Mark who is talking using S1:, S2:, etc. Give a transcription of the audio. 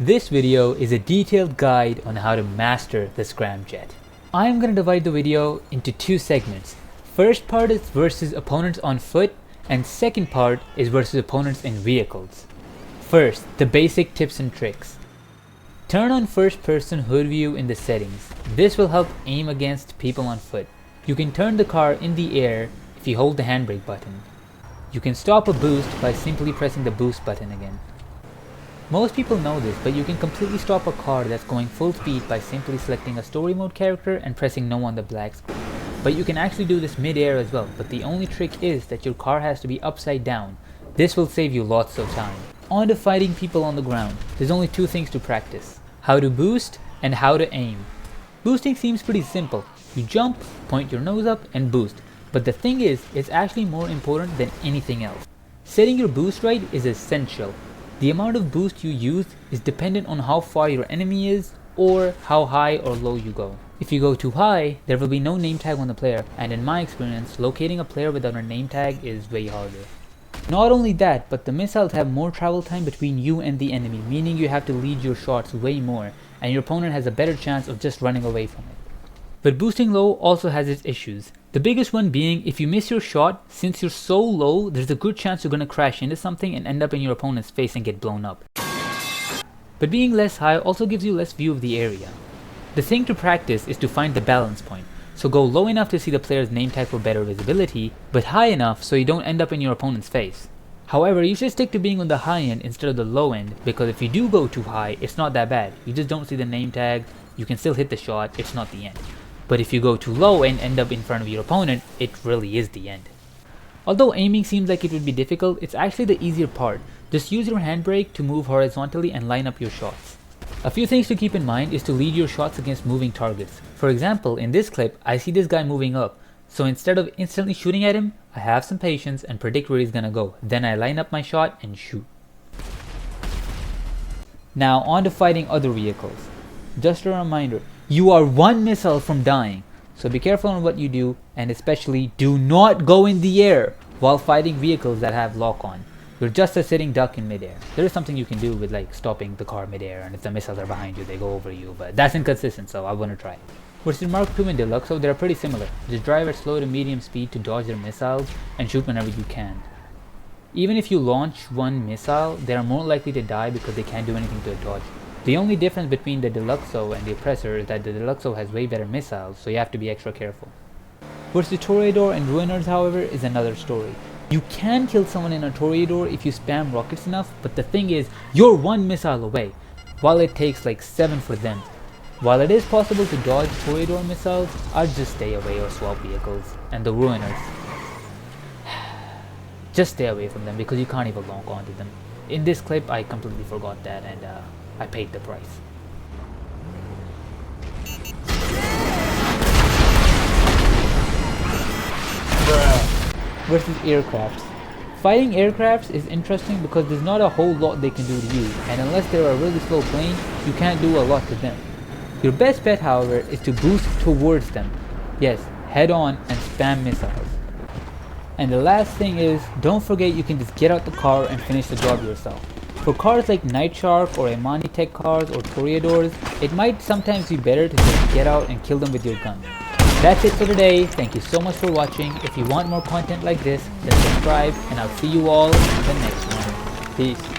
S1: This video is a detailed guide on how to master the Scramjet. I am going to divide the video into two segments. First part is versus opponents on foot, and second part is versus opponents in vehicles. First, the basic tips and tricks. Turn on first person hood view in the settings. This will help aim against people on foot. You can turn the car in the air if you hold the handbrake button. You can stop a boost by simply pressing the boost button again. Most people know this, but you can completely stop a car that's going full speed by simply selecting a story mode character and pressing no on the black screen. But you can actually do this mid-air as well, but the only trick is that your car has to be upside down. This will save you lots of time. On to fighting people on the ground. There's only two things to practice: how to boost and how to aim. Boosting seems pretty simple. You jump, point your nose up and boost. But the thing is, it's actually more important than anything else. Setting your boost right is essential. The amount of boost you use is dependent on how far your enemy is or how high or low you go. If you go too high, there will be no name tag on the player, and in my experience, locating a player without a name tag is way harder. Not only that, but the missiles have more travel time between you and the enemy, meaning you have to lead your shots way more, and your opponent has a better chance of just running away from it. But boosting low also has its issues. The biggest one being, if you miss your shot, since you're so low, there's a good chance you're gonna crash into something and end up in your opponent's face and get blown up. But being less high also gives you less view of the area. The thing to practice is to find the balance point. So go low enough to see the player's name tag for better visibility, but high enough so you don't end up in your opponent's face. However, you should stick to being on the high end instead of the low end, because if you do go too high, it's not that bad. You just don't see the name tag, you can still hit the shot, it's not the end. But if you go too low and end up in front of your opponent, it really is the end. Although aiming seems like it would be difficult, it's actually the easier part. Just use your handbrake to move horizontally and line up your shots. A few things to keep in mind is to lead your shots against moving targets. For example, in this clip, I see this guy moving up. So instead of instantly shooting at him, I have some patience and predict where he's gonna go. Then I line up my shot and shoot. Now on to fighting other vehicles. Just a reminder, you are one missile from dying. So be careful on what you do, and especially do not go in the air while fighting vehicles that have lock on. You're just a sitting duck in midair. There is something you can do with like stopping the car midair, and if the missiles are behind you, they go over you, but that's inconsistent, so I wouldn't try it. Versus Mark II and Deluxo, they're pretty similar. Just drive at slow to medium speed to dodge their missiles and shoot whenever you can. Even if you launch one missile, they are more likely to die because they can't do anything to dodge. The only difference between the Deluxo and the Oppressor is that the Deluxo has way better missiles, so you have to be extra careful. Versus Toreador and Ruiners, however, is another story. You can kill someone in a Toreador if you spam rockets enough, but the thing is, you're one missile away, while it takes like 7 for them. While it is possible to dodge Toreador missiles, I'd just stay away or swap vehicles. And the Ruiners, just stay away from them because you can't even lock onto them. In this clip, I completely forgot that, and I paid the price. Versus aircrafts. Fighting aircrafts is interesting because there's not a whole lot they can do to you, and unless they're a really slow plane, you can't do a lot to them. Your best bet, however, is to boost towards them. Yes, head on and spam missiles. And the last thing is, don't forget you can just get out the car and finish the job yourself. For cars like Night Shark or Imani Tech cars or Toreadors, it might sometimes be better to just get out and kill them with your gun. That's it for today. Thank you so much for watching. If you want more content like this, then subscribe, and I'll see you all in the next one. Peace.